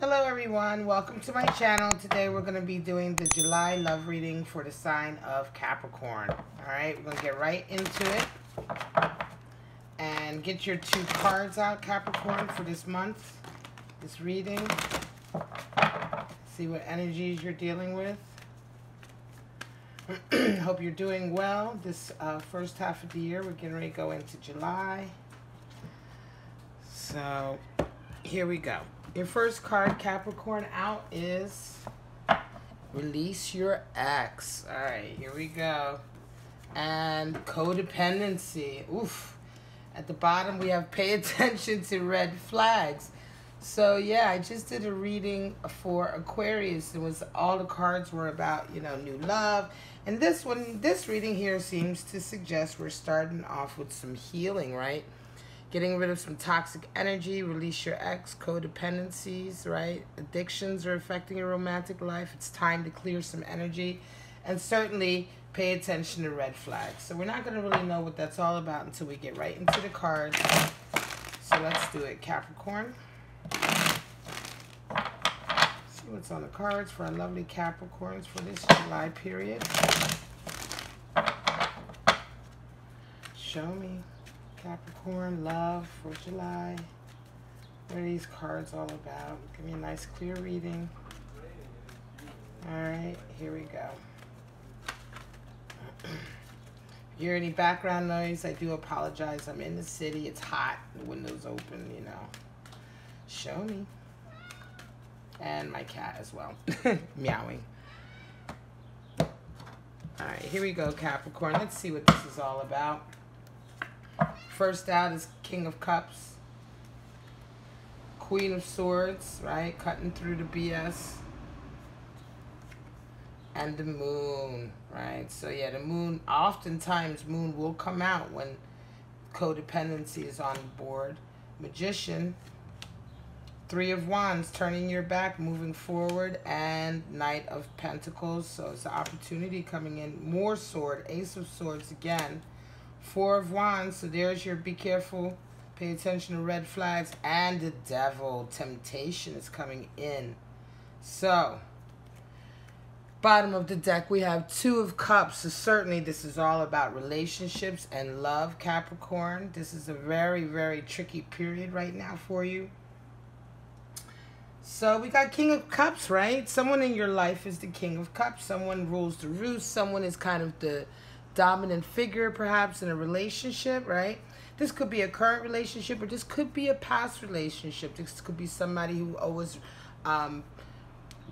Hello everyone, welcome to my channel. Today we're going to be doing the July love reading for the sign of Capricorn. Alright, we're going to get right into it. And get your 2 cards out, Capricorn, for this month, this reading. See what energies you're dealing with. Hope you're doing well this first half of the year. We're getting ready to go into July. So, here we go. Your first card, Capricorn, out is Release Your Ex. Alright, here we go. And codependency. Oof. At the bottom, we have pay attention to red flags. So, yeah, I just did a reading for Aquarius. It was all the cards were about, you know, new love. And this reading here seems to suggest we're starting off with some healing, right? Getting rid of some toxic energy, release your ex, codependencies, right? Addictions are affecting your romantic life. It's time to clear some energy. And certainly pay attention to red flags. So we're not going to really know what that's all about until we get right into the cards. So let's do it, Capricorn. See what's on the cards for our lovely Capricorns for this July period. Show me. Capricorn, love for July. What are these cards all about? Give me a nice clear reading. Alright, here we go. If you hear any background noise, I do apologize. I'm in the city. It's hot. The window's open, you know. Show me. And my cat as well. Meowing. Alright, here we go, Capricorn. Let's see what this is all about. First out is King of Cups, Queen of Swords, right? Cutting through the BS. And the Moon, right? So yeah, the Moon, oftentimes Moon will come out when codependency is on board. Magician, 3 of Wands, turning your back, moving forward, and Knight of Pentacles. So it's an opportunity coming in. More Sword, Ace of Swords again. 4 of Wands, so there's your be careful, pay attention to red flags, and the Devil, temptation is coming in. So, bottom of the deck, we have 2 of Cups, so certainly this is all about relationships and love, Capricorn. This is a very, very tricky period right now for you. So, we got King of Cups, right? Someone in your life is the King of Cups. Someone rules the roost. Someone is kind of the dominant figure perhaps in a relationship, right? This could be a current relationship, or this could be a past relationship. This could be somebody who always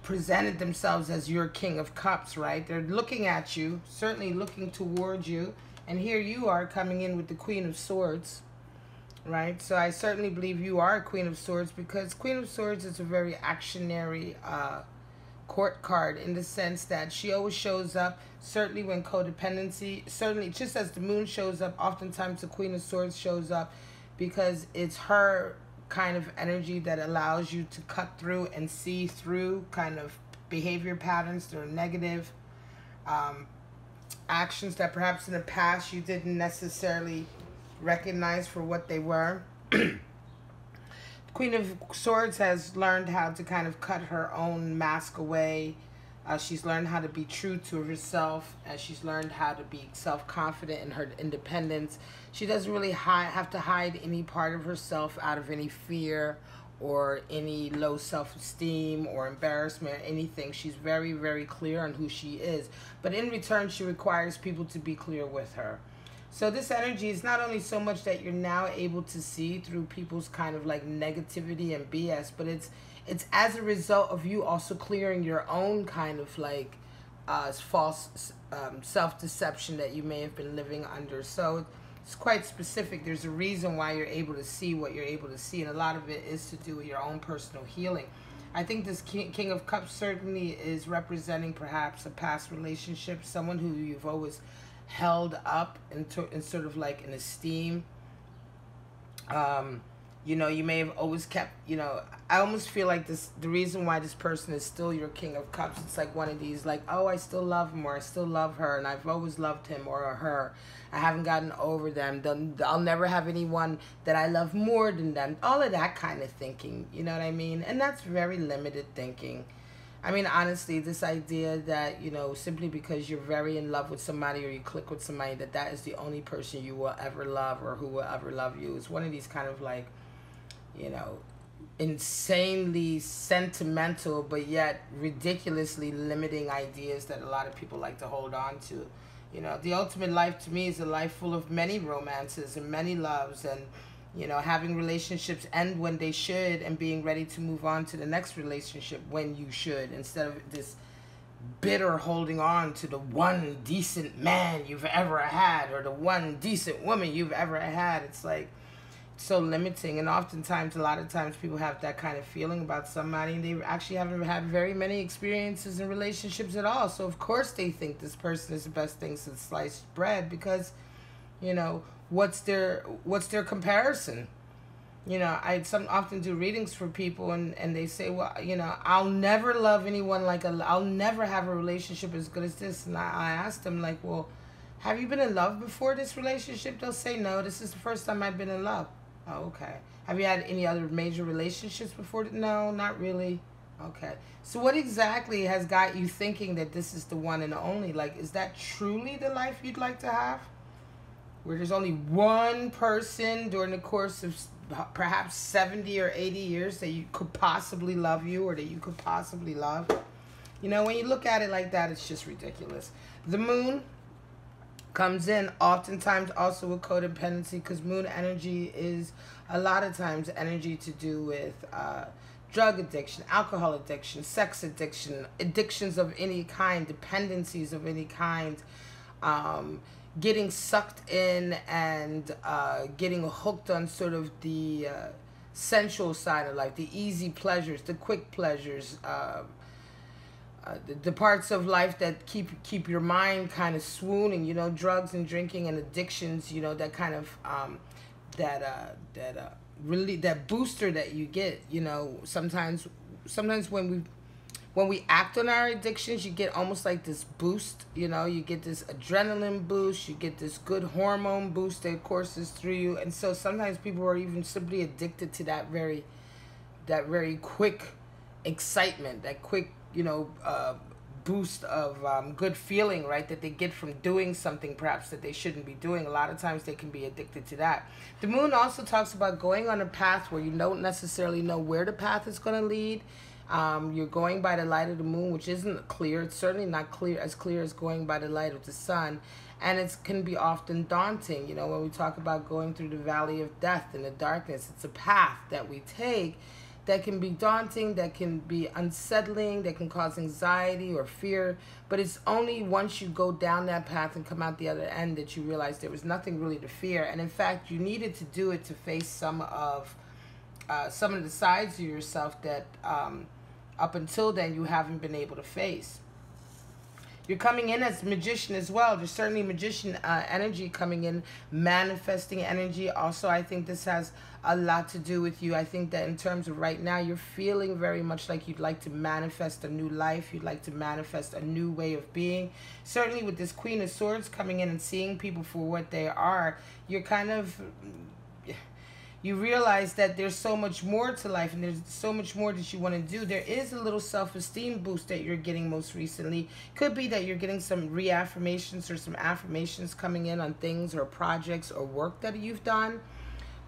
presented themselves as your King of Cups, right? They're looking at you, certainly looking towards you, and here you are coming in with the Queen of Swords, right? So I certainly believe you are a Queen of Swords, because Queen of Swords is a very actionary court card, in the sense that she always shows up, certainly when codependency, certainly just as the Moon shows up, oftentimes the Queen of Swords shows up, because it's her kind of energy that allows you to cut through and see through kind of behavior patterns that are negative, actions that perhaps in the past you didn't necessarily recognize for what they were. Queen of Swords has learned how to kind of cut her own mask away. She's learned how to be true to herself, and she's learned how to be self-confident in her independence. She doesn't really have to hide any part of herself out of any fear or any low self-esteem or embarrassment or anything. She's very, very clear on who she is. But in return, she requires people to be clear with her. So this energy is not only so much that you're now able to see through people's kind of like negativity and BS, but it's as a result of you also clearing your own kind of like false self-deception that you may have been living under. So it's quite specific. There's a reason why you're able to see what you're able to see, and a lot of it is to do with your own personal healing. I think this King of Cups certainly is representing perhaps a past relationship, someone who you've always held up in sort of like an esteem. You know, you may have always kept, you know, I almost feel like this, the reason why this person is still your King of Cups, it's like one of these, like, oh, I still love him, or I still love her, and I've always loved him or her. I haven't gotten over them. I'll never have anyone that I love more than them. All of that kind of thinking, you know what I mean? And that's very limited thinking. I mean, honestly, this idea that, you know, simply because you're very in love with somebody or you click with somebody, that is the only person you will ever love or who will ever love you, is one of these kind of like, you know, insanely sentimental but yet ridiculously limiting ideas that a lot of people like to hold on to. You know, the ultimate life to me is a life full of many romances and many loves, and, you know, having relationships end when they should and being ready to move on to the next relationship when you should, instead of this bitter holding on to the one decent man you've ever had or the one decent woman you've ever had. It's like so limiting, and oftentimes, a lot of times, people have that kind of feeling about somebody, and they actually haven't had very many experiences in relationships at all. So of course they think this person is the best thing since sliced bread, because, you know, what's their comparison? You know, I often do readings for people, and they say, well, you know, I'll never love anyone like I'll never have a relationship as good as this. And I ask them, like, well, have you been in love before this relationship? They'll say, no, this is the first time I've been in love. Oh, okay. Have you had any other major relationships before? No, not really. Okay. So what exactly has got you thinking that this is the one and only? Like, is that truly the life you'd like to have? Where there's only one person during the course of perhaps 70 or 80 years that you could possibly love you, or that you could possibly love? You know, when you look at it like that, it's just ridiculous. The moon comes in oftentimes also with codependency, because moon energy is a lot of times energy to do with drug addiction, alcohol addiction, sex addiction, addictions of any kind, dependencies of any kind, getting sucked in and getting hooked on sort of the sensual side of life, the easy pleasures, the quick pleasures, the parts of life that keep your mind kind of swooning, you know, drugs and drinking and addictions, you know, that kind of really that booster that you get, you know. Sometimes when we act on our addictions, you get almost like this boost, you know, you get this adrenaline boost, you get this good hormone boost that courses through you. And so sometimes people are even simply addicted to that very quick excitement, that quick, you know, boost of good feeling, right, that they get from doing something perhaps that they shouldn't be doing. A lot of times they can be addicted to that. The moon also talks about going on a path where you don't necessarily know where the path is going to lead. You're going by the light of the moon, which isn't clear. It's certainly not clear as going by the light of the sun. And it can be often daunting. You know, when we talk about going through the valley of death in the darkness, it's a path that we take that can be daunting, that can be unsettling, that can cause anxiety or fear. But it's only once you go down that path and come out the other end that you realize there was nothing really to fear. And in fact, you needed to do it to face some of the sides of yourself that up until then you haven't been able to face. You're coming in as magician as well. There's certainly magician energy coming in, manifesting energy. Also, I think this has a lot to do with you. I think that in terms of right now, you're feeling very much like you'd like to manifest a new life. You'd like to manifest a new way of being. Certainly with this Queen of Swords coming in and seeing people for what they are, you're kind of... you realize that there's so much more to life, and there's so much more that you want to do. There is a little self-esteem boost that you're getting most recently. Could be that you're getting some reaffirmations or some affirmations coming in on things or projects or work that you've done.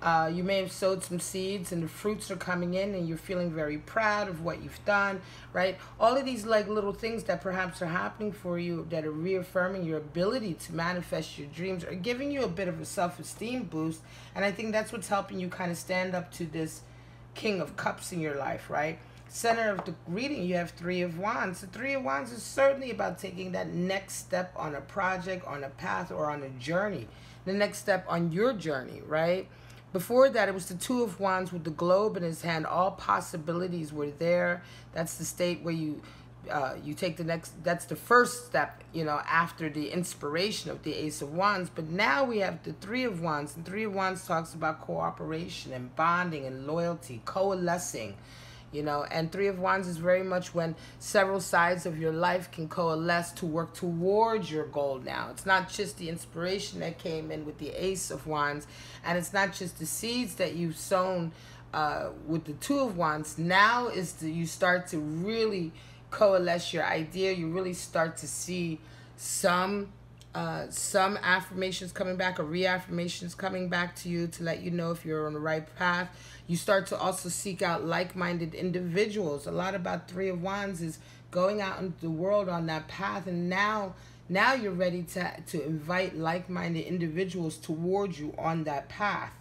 You may have sowed some seeds and the fruits are coming in and you're feeling very proud of what you've done, right? All of these like little things that perhaps are happening for you that are reaffirming your ability to manifest your dreams are giving you a bit of a self-esteem boost. And I think that's what's helping you kind of stand up to this King of Cups in your life, right? Center of the reading, you have Three of Wands. The Three of Wands is certainly about taking that next step on a project, on a path, or on a journey. The next step on your journey, right? Before that, it was the Two of Wands with the globe in his hand. All possibilities were there. That's the state where you you take the next, that's the first step, you know, after the inspiration of the Ace of Wands. But now we have the Three of Wands, and Three of Wands talks about cooperation and bonding and loyalty, coalescing, you know. And Three of Wands is very much when several sides of your life can coalesce to work towards your goal now. It's not just the inspiration that came in with the Ace of Wands, and it's not just the seeds that you've sown with the Two of Wands. Now is you start to really coalesce your idea. You really start to see some affirmations coming back, or reaffirmations coming back to you to let you know if you're on the right path. You start to also seek out like-minded individuals. A lot about Three of Wands is going out into the world on that path, and now you're ready to invite like-minded individuals towards you on that path.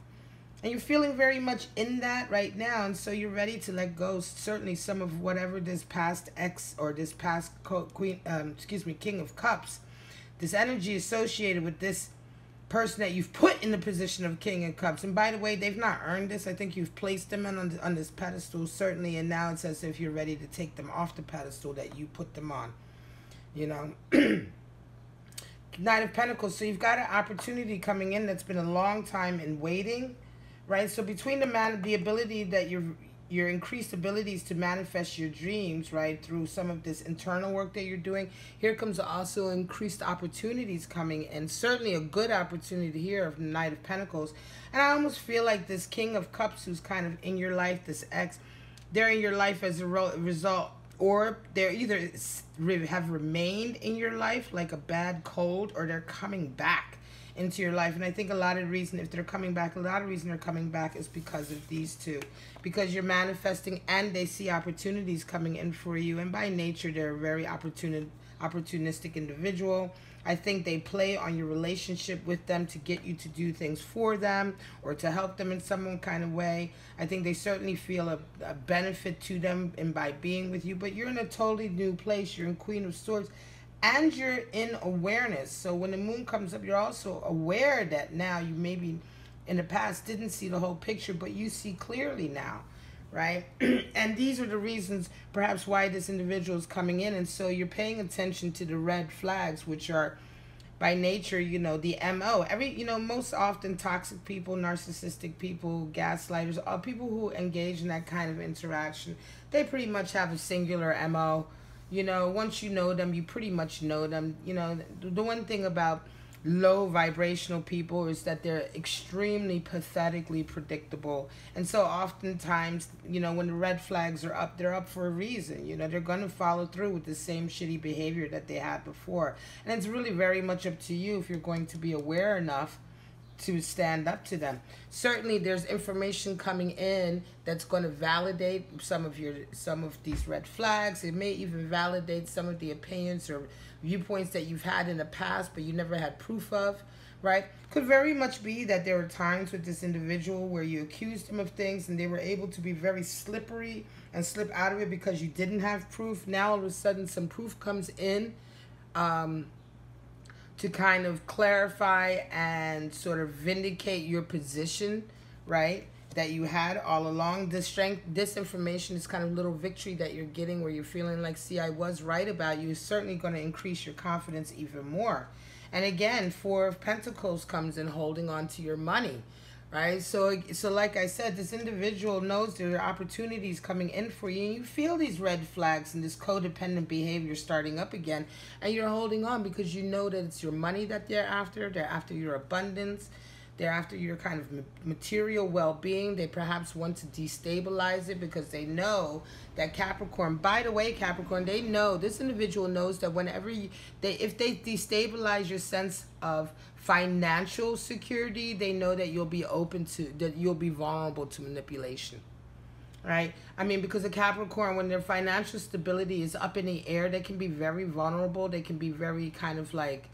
And you're feeling very much in that right now, and so you're ready to let go, certainly, some of whatever this past ex or this past King of Cups, this energy associated with this person that you've put in the position of King of Cups. And by the way, they've not earned this. I think you've placed them on this pedestal, certainly, and now it's as if you're ready to take them off the pedestal that you put them on, you know. Knight of Pentacles. So you've got an opportunity coming in that's been a long time in waiting. Right, so between the ability that your increased abilities to manifest your dreams, right, through some of this internal work that you're doing, here comes also increased opportunities coming, and certainly a good opportunity here of the Knight of Pentacles. And I almost feel like this King of Cups, who's kind of in your life, this ex, they're in your life as a result, or they're either have remained in your life like a bad cold, or they're coming back into your life. And I think a lot of the reason, if they're coming back, a lot of the reason they're coming back is because of these two, because you're manifesting and they see opportunities coming in for you. And by nature, they're a very opportunistic individual. I think they play on your relationship with them to get you to do things for them or to help them in some kind of way. I think they certainly feel a benefit to them in by being with you, but you're in a totally new place. You're in Queen of Swords, and you're in awareness. So when the moon comes up, you're also aware that now you maybe in the past didn't see the whole picture, but you see clearly now, right? And these are the reasons perhaps why this individual is coming in. And so you're paying attention to the red flags, which are by nature, you know, the MO. Most often toxic people, narcissistic people, gaslighters, all people who engage in that kind of interaction, they pretty much have a singular MO. You know, once you know them, you pretty much know them. You know, the one thing about low vibrational people is that they're extremely pathetically predictable. And so oftentimes, you know, when the red flags are up, they're up for a reason. You know, they're going to follow through with the same shitty behavior that they had before. And it's really very much up to you if you're going to be aware enough to stand up to them. Certainly there's information coming in that's going to validate some of these red flags. It may even validate some of the opinions or viewpoints that you've had in the past but you never had proof of, right? Could very much be that there were times with this individual where you accused them of things and they were able to be very slippery and slip out of it because you didn't have proof. Now all of a sudden some proof comes in to kind of clarify and sort of vindicate your position, right, that you had all along. This information, is kind of little victory that you're getting where you're feeling like, see, I was right about you, is certainly going to increase your confidence even more. And again, Four of Pentacles comes in, holding on to your money, right? So like I said, this individual knows there are opportunities coming in for you, and you feel these red flags and this codependent behavior starting up again, and you're holding on because you know that it's your money that they're after your abundance, they're after your kind of material well-being. They perhaps want to destabilize it because they know that Capricorn, by the way, Capricorn, they know, this individual knows that whenever if they destabilize your sense of financial security, they know that you'll be you'll be vulnerable to manipulation, right? I mean, because a Capricorn, when their financial stability is up in the air, they can be very vulnerable. They can be very kind of like,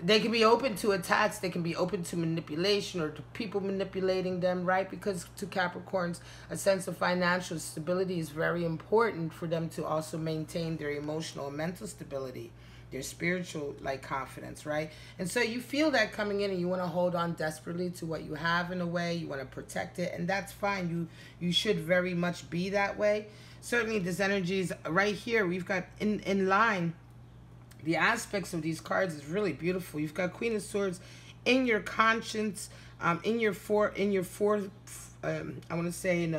they can be open to attacks. They can be open to manipulation or to people manipulating them, right? Because to Capricorns, a sense of financial stability is very important for them to also maintain their emotional and mental stability. their spiritual like confidence, right? And so you feel that coming in, and you want to hold on desperately to what you have in a way. You want to protect it, and that's fine. You should very much be that way. Certainly, this energy is right here. We've got in line. The aspects of these cards is really beautiful. You've got Queen of Swords in your conscience, in your fourth, I want to say in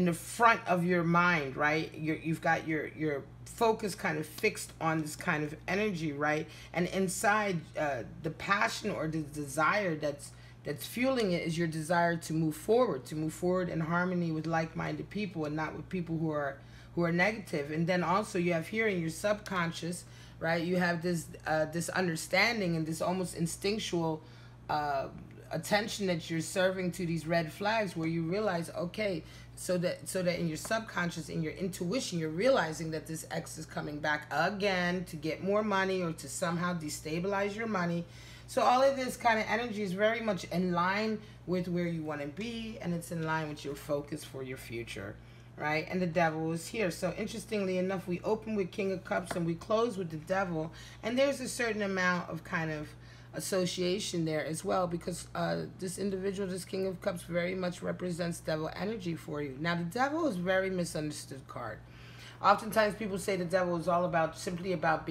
the front of your mind, right? You've got your focus kind of fixed on this kind of energy, right? And inside the passion or the desire that's fueling it is your desire to move forward in harmony with like-minded people, and not with people who are negative. And then also you have here in your subconscious, right, you have this this understanding and this almost instinctual attention that you're serving to these red flags, where you realize, okay, so that in your subconscious, in your intuition, you're realizing that this ex is coming back again to get more money or to somehow destabilize your money. So all of this kind of energy is very much in line with where you want to be, and it's in line with your focus for your future, right? And the devil is here. So interestingly enough, we open with King of Cups and we close with the devil, and there's a certain amount of kind of association there as well, because this individual, this King of Cups, very much represents devil energy for you. Now, the devil is a very misunderstood card. Oftentimes people say the devil is all about, simply about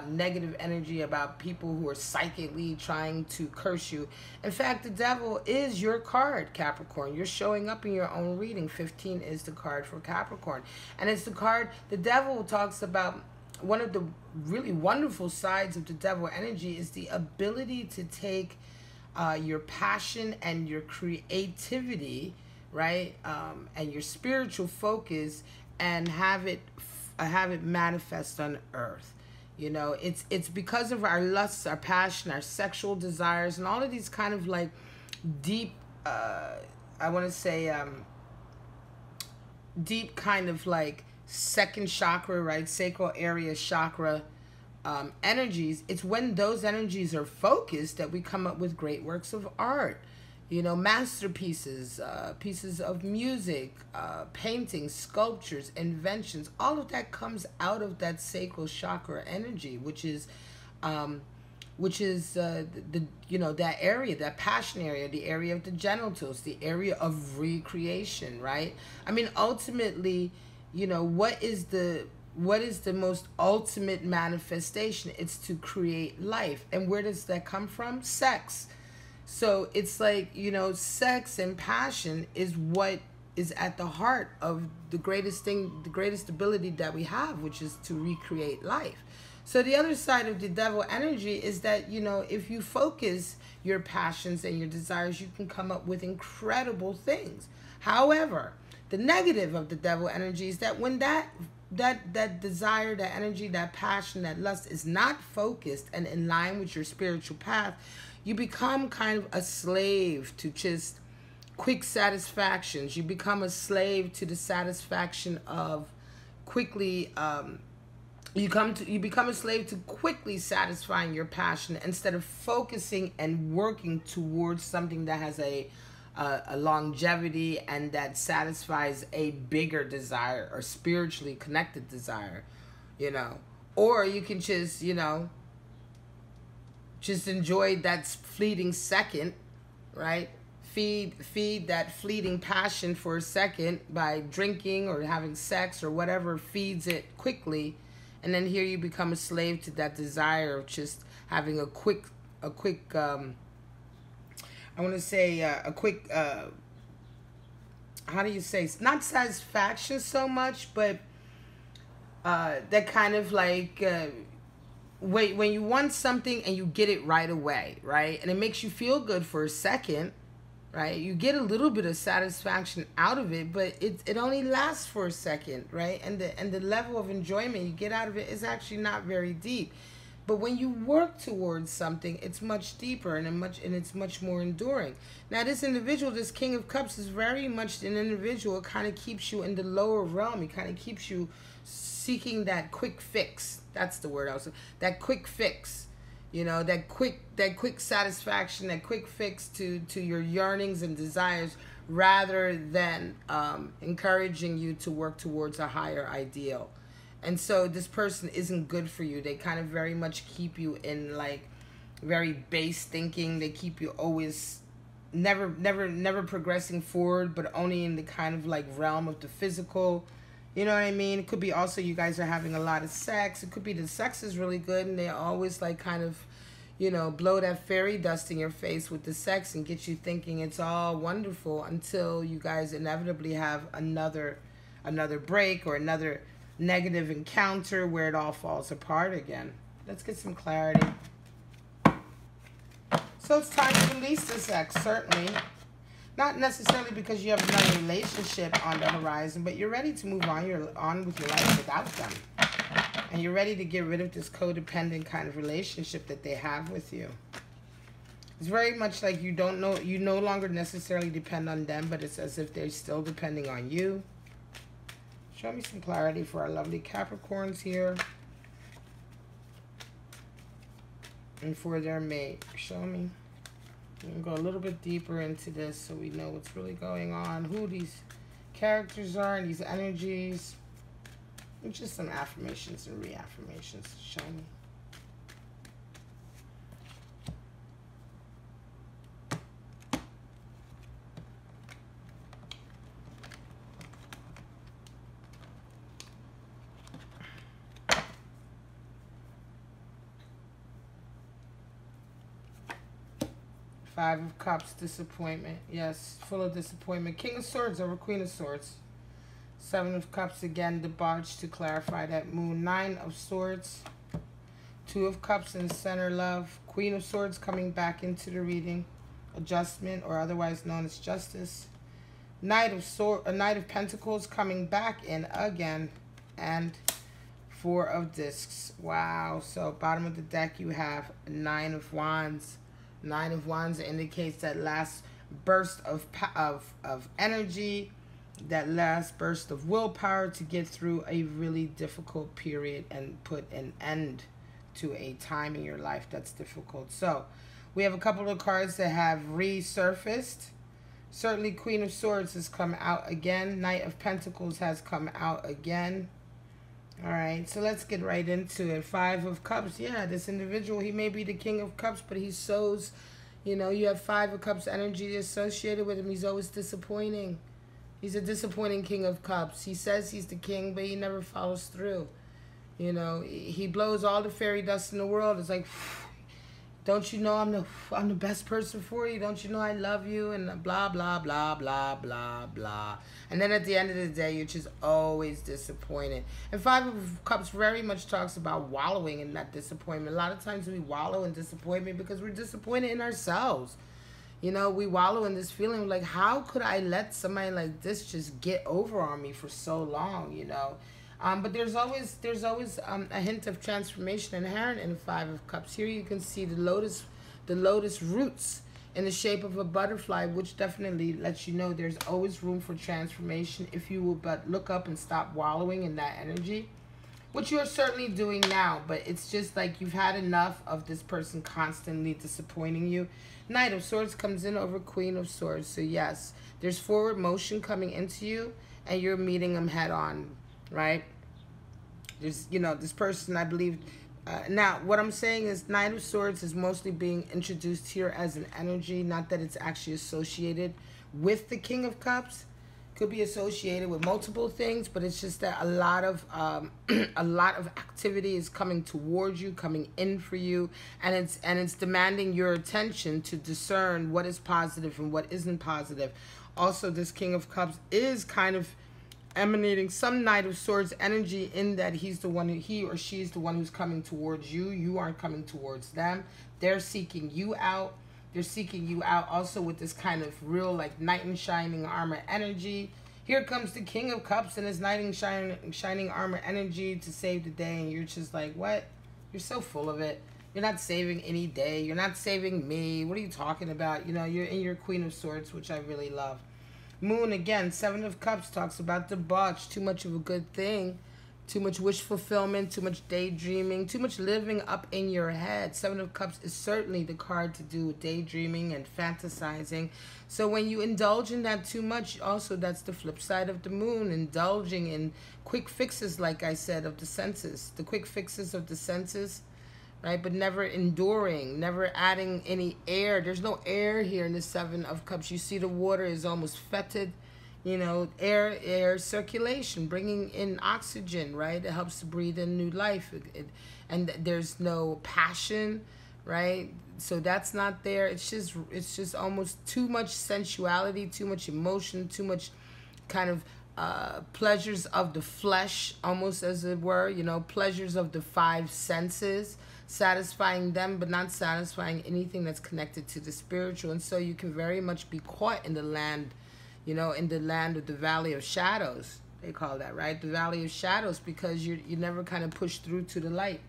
negative energy, about people who are psychically trying to curse you. In fact, the devil is your card, Capricorn. You're showing up in your own reading. 15 is the card for Capricorn. And it's the card, the devil talks about, one of the really wonderful sides of the devil energy is the ability to take your passion and your creativity, right, and your spiritual focus, and have it manifest on earth. You know, it's because of our lusts, our passion, our sexual desires, and all of these kind of like deep, I want to say, deep kind of like second chakra, right, sacral area chakra energies. It's when those energies are focused that we come up with great works of art, you know, masterpieces, pieces of music, paintings, sculptures, inventions. All of that comes out of that sacral chakra energy, which is the you know, that area, that passion area, the area of the genitals, the area of recreation, right? I mean, ultimately, you know, what is the most ultimate manifestation? It's to create life. And where does that come from? Sex. So it's like, you know, sex and passion is what is at the heart of the greatest thing, the greatest ability that we have, which is to recreate life. So the other side of the devil energy is that, you know, if you focus your passions and your desires, you can come up with incredible things. However, the negative of the devil energy is that when that desire, that energy, that passion, that lust is not focused and in line with your spiritual path, you become kind of a slave to just quick satisfactions. You become a slave to the satisfaction of quickly, you become a slave to quickly satisfying your passion instead of focusing and working towards something that has a longevity and that satisfies a bigger desire or spiritually connected desire, you know. Or you can just, you know, just enjoy that fleeting second, right? Feed that fleeting passion for a second by drinking or having sex or whatever feeds it quickly, and then here you become a slave to that desire of just having a quick I want to say a quick, how do you say, not satisfaction so much, but that kind of like, when you want something and you get it right away, right? And it makes you feel good for a second, right? You get a little bit of satisfaction out of it, but it only lasts for a second, right? And the level of enjoyment you get out of it is actually not very deep. But when you work towards something, it's much deeper and it's much more enduring. Now, this individual, this King of Cups, is very much an individual. It kind of keeps you in the lower realm. It kind of keeps you seeking that quick fix. That's the word I was saying. That quick fix. You know, that quick satisfaction, that quick fix to your yearnings and desires, rather than encouraging you to work towards a higher ideal. And so this person isn't good for you. They kind of very much keep you in like very base thinking. They keep you always never progressing forward, but only in the kind of like realm of the physical. You know what I mean? It could be also you guys are having a lot of sex. It could be the sex is really good and they always like kind of, you know, blow that fairy dust in your face with the sex and get you thinking it's all wonderful until you guys inevitably have another break or another negative encounter where it all falls apart again. Let's get some clarity. So it's time to release this ex, certainly. Not necessarily because you have another relationship on the horizon, but you're ready to move on. You're on with your life without them. And you're ready to get rid of this codependent kind of relationship that they have with you. It's very much like you no longer necessarily depend on them, but it's as if they're still depending on you. Show me some clarity for our lovely Capricorns here. And for their mate. Show me. We can go a little bit deeper into this so we know what's really going on. Who these characters are and these energies. And just some affirmations and reaffirmations. Show me. Five of Cups, disappointment. Yes, full of disappointment. King of Swords over Queen of Swords. Seven of Cups again, debauched to clarify that moon. Nine of Swords. Two of Cups in the center, love. Queen of Swords coming back into the reading. Adjustment, or otherwise known as justice. Knight of Pentacles coming back in again. And Four of Discs. Wow. So bottom of the deck you have Nine of Wands. Nine of Wands indicates that last burst of energy, that last burst of willpower to get through a really difficult period and put an end to a time in your life that's difficult. So we have a couple of cards that have resurfaced. Certainly Queen of Swords has come out again. Knight of Pentacles has come out again. All right, so let's get right into it. Five of Cups. Yeah, this individual, he may be the King of Cups, but he sows, you know, you have Five of Cups energy associated with him. He's always disappointing. He's a disappointing King of Cups. He says he's the king, but he never follows through. You know, he blows all the fairy dust in the world. It's like, don't you know I'm the best person for you? Don't you know I love you? And blah, blah, blah, blah, blah, blah. And then at the end of the day, you're just always disappointed. And Five of Cups very much talks about wallowing in that disappointment. A lot of times we wallow in disappointment because we're disappointed in ourselves. You know, we wallow in this feeling like, how could I let somebody like this just get over on me for so long, you know? But there's always a hint of transformation inherent in the Five of Cups. Here you can see the lotus roots in the shape of a butterfly, which definitely lets you know there's always room for transformation if you will but look up and stop wallowing in that energy, which you are certainly doing now. But it's just like you've had enough of this person constantly disappointing you. Knight of Swords comes in over Queen of Swords. So yes, there's forward motion coming into you and you're meeting them head on. Right? There's, you know, this person, I believe. Now, what I'm saying is Knight of Swords is mostly being introduced here as an energy, not that it's actually associated with the King of Cups. Could be associated with multiple things, but it's just that a lot of activity is coming towards you, coming in for you, and it's demanding your attention to discern what is positive and what isn't positive. Also, this King of Cups is kind of emanating some Knight of Swords energy in that he or she is the one who's coming towards you. You aren't coming towards them. They're seeking you out. They're seeking you out also with this kind of real like knight in shining armor energy. Here comes the King of Cups and his knight in shining armor energy to save the day, and you're just like, what? You're so full of it. You're not saving any day. You're not saving me. What are you talking about? You know, you're in your Queen of Swords, which I really love. Moon again, Seven of Cups talks about debauch, too much of a good thing, Too much wish fulfillment, too much daydreaming, too much living up in your head. Seven of Cups is certainly the card to do with daydreaming and fantasizing. So when you indulge in that too much, also that's the flip side of the moon, indulging in quick fixes, like I said, of the senses. The quick fixes of the senses, right? But never enduring, never adding any air. There's no air here in the Seven of Cups. You see the water is almost fetid. You know, air circulation, bringing in oxygen, right? It helps to breathe in new life. And there's no passion, right? So that's not there. It's just almost too much sensuality, too much emotion, too much kind of pleasures of the flesh, almost as it were, you know, pleasures of the five senses, satisfying them, but not satisfying anything that's connected to the spiritual. And so you can very much be caught in the land, you know, in the land of the valley of shadows, they call that, right? The valley of shadows, because you never kind of push through to the light,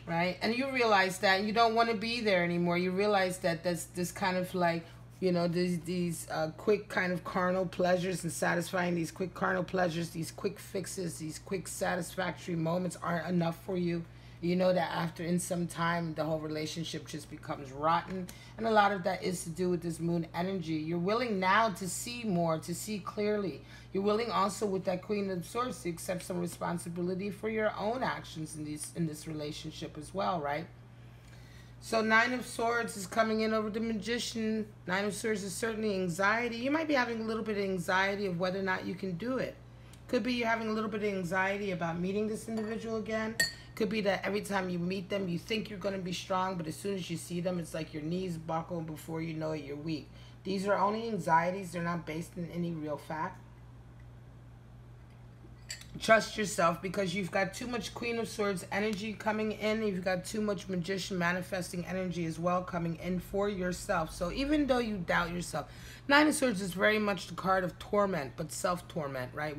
right? And you realize that you don't want to be there anymore. You realize that that's this kind of like, you know, these quick kind of carnal pleasures and satisfying these quick carnal pleasures, these quick fixes, these quick satisfactory moments aren't enough for you. You know that after in some time, the whole relationship just becomes rotten. And a lot of that is to do with this moon energy. You're willing now to see more, to see clearly. You're willing also with that Queen of Swords to accept some responsibility for your own actions in this relationship as well, right? So Nine of Swords is coming in over the Magician. Nine of Swords is certainly anxiety. You might be having a little bit of anxiety of whether or not you can do it. Could be you're having a little bit of anxiety about meeting this individual again. Could be that every time you meet them, you think you're going to be strong, but as soon as you see them, it's like your knees buckle, and before you know it, you're weak. These are only anxieties. They're not based in any real fact. Trust yourself, because you've got too much Queen of Swords energy coming in. You've got too much Magician manifesting energy as well coming in for yourself. So even though you doubt yourself, Nine of Swords is very much the card of torment, but self-torment, right?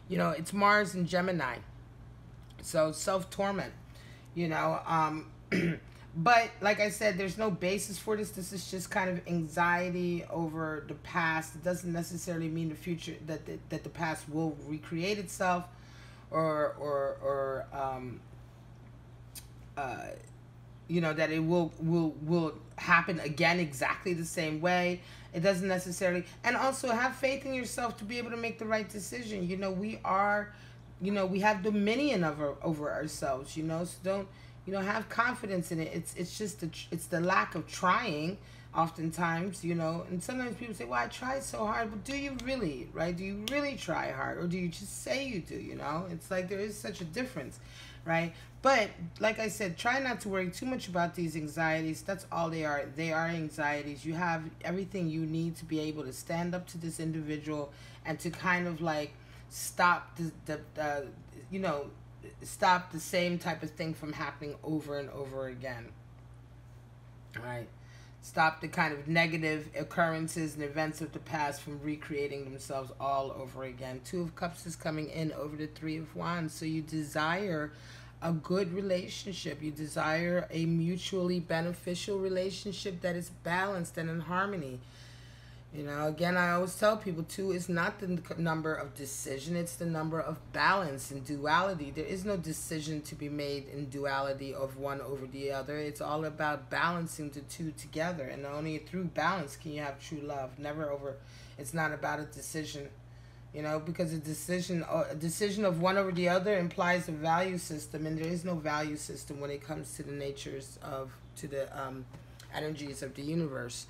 You know, it's Mars and Gemini. So self-torment, you know, but like I said, there's no basis for this. This is just kind of anxiety over the past. It doesn't necessarily mean the future, that the past will recreate itself, or you know, that it will happen again exactly the same way. It doesn't necessarily. And also have faith in yourself to be able to make the right decision. You know, we are, you know, we have dominion over ourselves, you know, so don't, you know, have confidence in it. It's just it's the lack of trying oftentimes, you know. And sometimes people say, well, I tried so hard, but do you really, right? Do you really try hard, or do you just say you do, you know? It's like there is such a difference, right? But like I said, try not to worry too much about these anxieties. That's all they are. They are anxieties. You have everything you need to be able to stand up to this individual and to kind of like stop you know, stop the same type of thing from happening over and over again. All right. Stop the kind of negative occurrences and events of the past from recreating themselves all over again. Two of Cups is coming in over the Three of Wands. So you desire a good relationship. You desire a mutually beneficial relationship that is balanced and in harmony. You know, again, I always tell people, two is not the number of decision. It's the number of balance and duality. There is no decision to be made in duality of one over the other. It's all about balancing the two together. And only through balance can you have true love. Never over. It's not about a decision, you know, because a decision of one over the other implies a value system. And there is no value system when it comes to the natures of, energies of the universe.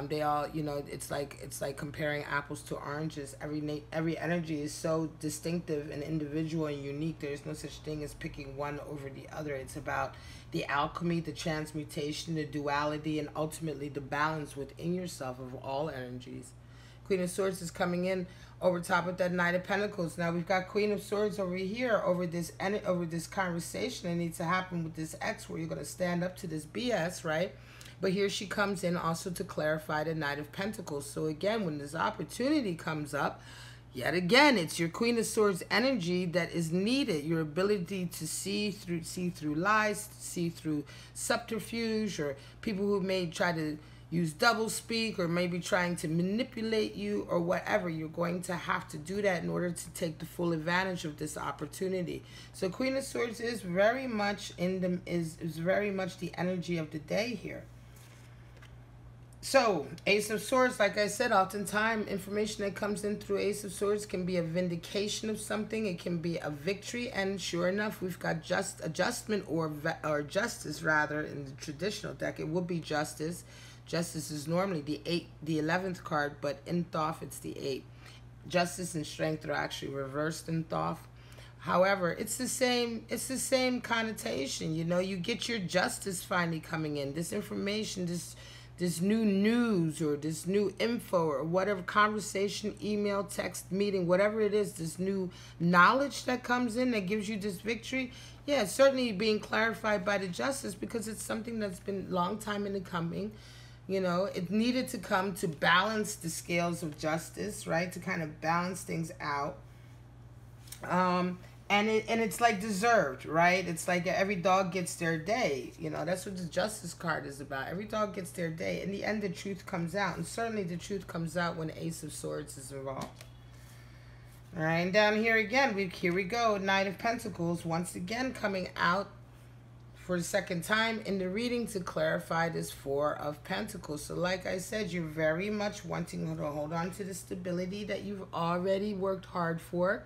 They all, you know, it's like comparing apples to oranges. Every energy is so distinctive and individual and unique. There's no such thing as picking one over the other. It's about the alchemy, the transmutation, the duality, and ultimately the balance within yourself of all energies. Queen of Swords is coming in over top of that Knight of Pentacles. Now we've got Queen of Swords over here over this conversation that needs to happen with this ex, where you're going to stand up to this BS, right? But here she comes in also to clarify the Knight of Pentacles. So again, when this opportunity comes up, yet again, it's your Queen of Swords energy that is needed. Your ability to see through lies, see through subterfuge, or people who may try to, use double speak or maybe trying to manipulate you or whatever. You're going to have to do that in order to take the full advantage of this opportunity. So Queen of Swords is very much is very much the energy of the day here. So, Ace of Swords, like I said, oftentimes information that comes in through Ace of Swords can be a vindication of something. It can be a victory. And sure enough, we've got adjustment or justice, rather, in the traditional deck. It would be justice. Justice is normally the 11th card, but in Thoth, it's the 8th. Justice and strength are actually reversed in Thoth. However, it's the same connotation. You know, you get your justice finally coming in. This information, this new news or this new info or whatever, conversation, email, text, meeting, whatever it is, this new knowledge that comes in that gives you this victory, yeah, certainly being clarified by the justice, because it's something that's been a long time in the coming. You know, it needed to come to balance the scales of justice, right, to kind of balance things out. And it's like deserved, right? It's like every dog gets their day. You know, that's what the Justice card is about. Every dog gets their day. In the end, the truth comes out. And certainly the truth comes out when Ace of Swords is involved. All right, and down here again, here we go. Knight of Pentacles, once again coming out for the second time in the reading to clarify this Four of Pentacles. So like I said, you're very much wanting to hold on to the stability that you've already worked hard for.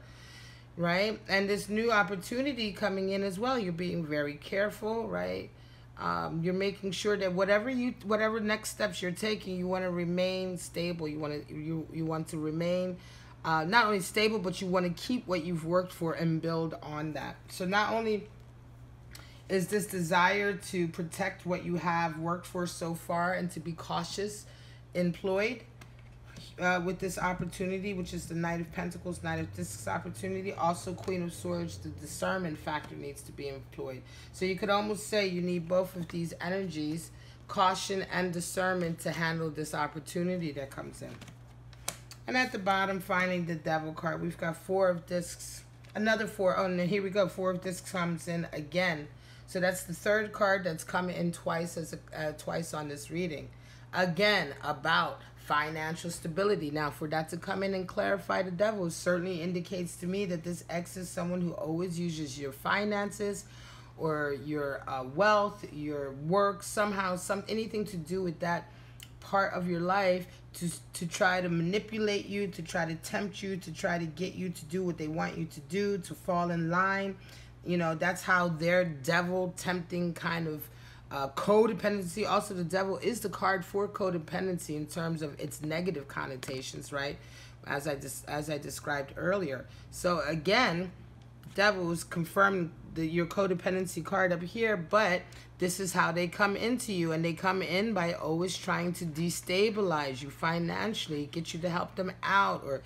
Right? And this new opportunity coming in as well, you're being very careful, right? You're making sure that whatever next steps you're taking, you want to remain stable. You want to remain not only stable, but you want to keep what you've worked for and build on that. So not only is this desire to protect what you have worked for so far and to be cautious employed, with this opportunity, which is the Knight of Pentacles, Knight of Discs opportunity. Also, Queen of Swords, the discernment factor needs to be employed. So you could almost say you need both of these energies, caution and discernment, to handle this opportunity that comes in. And at the bottom, finally, the Devil card. We've got Four of Discs, another four. Oh, and here we go. Four of Discs comes in again. So that's the third card that's coming in twice twice on this reading. Again, about financial stability. Now, for that to come in and clarify the Devil certainly indicates to me that this ex is someone who always uses your finances or your wealth, your work, somehow, anything to do with that part of your life to try to manipulate you, to try to tempt you, to try to get you to do what they want you to do, to fall in line. You know, that's how their devil tempting kind of codependency. Also, the Devil is the card for codependency in terms of its negative connotations, right? As I described earlier. So again, Devil is confirming your codependency card up here, but this is how they come into you, and they come in by always trying to destabilize you financially, get you to help them out, or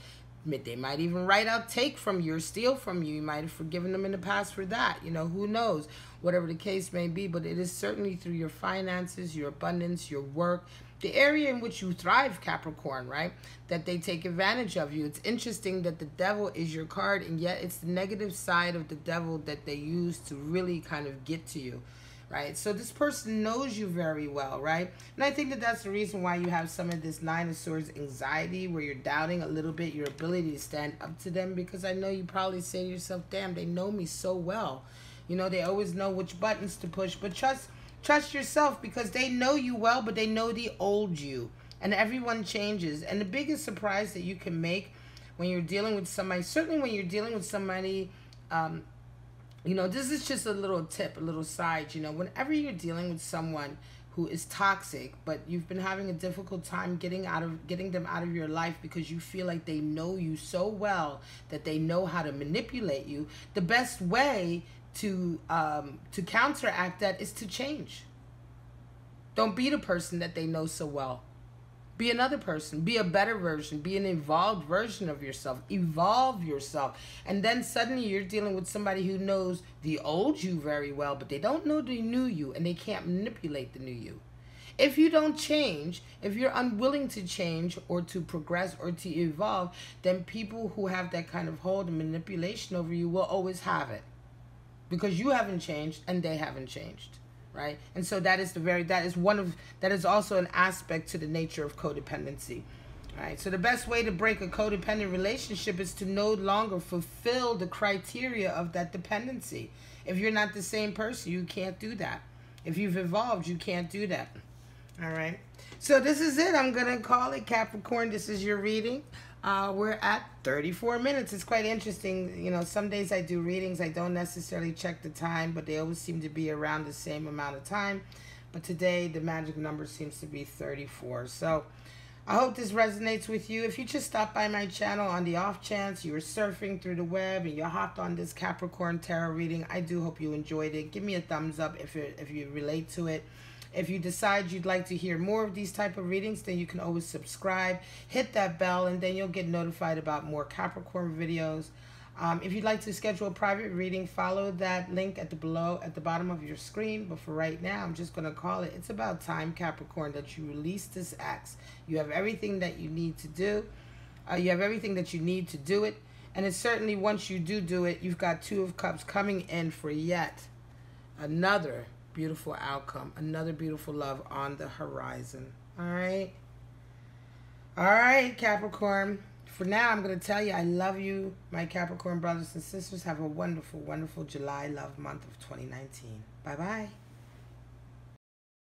they might even write out, take from you, or steal from you. You might have forgiven them in the past for that. You know, who knows? Whatever the case may be, but it is certainly through your finances, your abundance, your work, the area in which you thrive, Capricorn, right? That they take advantage of you. It's interesting that the Devil is your card, and yet it's the negative side of the Devil that they use to really kind of get to you, right? So this person knows you very well, right? And I think that that's the reason why you have some of this Nine of Swords anxiety, where you're doubting a little bit your ability to stand up to them, because I know you probably say to yourself, damn, they know me so well. You know, they always know which buttons to push, but trust yourself, because they know you well, but they know the old you, and everyone changes. And the biggest surprise that you can make when you're dealing with somebody, certainly when you're dealing with somebody, you know, this is just a little tip, a little side, you know, whenever you're dealing with someone who is toxic, but you've been having a difficult time getting them out of your life because you feel like they know you so well that they know how to manipulate you, the best way to counteract that is to change. Don't be the person that they know so well. Be another person. Be a better version. Be an evolved version of yourself. Evolve yourself. And then suddenly you're dealing with somebody who knows the old you very well, but they don't know the new you, and they can't manipulate the new you. If you don't change, if you're unwilling to change or to progress or to evolve, then people who have that kind of hold and manipulation over you will always have it, because you haven't changed and they haven't changed, right? And so that is also an aspect to the nature of codependency. Right. So the best way to break a codependent relationship is to no longer fulfill the criteria of that dependency. If you're not the same person, you can't do that. If you've evolved, you can't do that. All right. So this is it. I'm going to call it Capricorn. This is your reading. We're at 34 minutes. It's quite interesting. You know, some days I do readings. I don't necessarily check the time, but they always seem to be around the same amount of time. But today, the magic number seems to be 34. So I hope this resonates with you. If you just stopped by my channel on the off chance you were surfing through the web and you hopped on this Capricorn tarot reading, I do hope you enjoyed it. Give me a thumbs up if you relate to it. If you decide you'd like to hear more of these type of readings, then you can always subscribe, hit that bell, and then you'll get notified about more Capricorn videos. If you'd like to schedule a private reading, follow that link at the bottom of your screen. But for right now, I'm just going to call it, it's about time, Capricorn, that you release this axe. You have everything that you need to do. You have everything that you need to do it. And it's certainly, once you do it, you've got Two of Cups coming in for yet another beautiful outcome, another beautiful love on the horizon. All right? All right, Capricorn. For now, I'm going to tell you I love you, my Capricorn brothers and sisters. Have a wonderful, wonderful July love month of 2019. Bye-bye.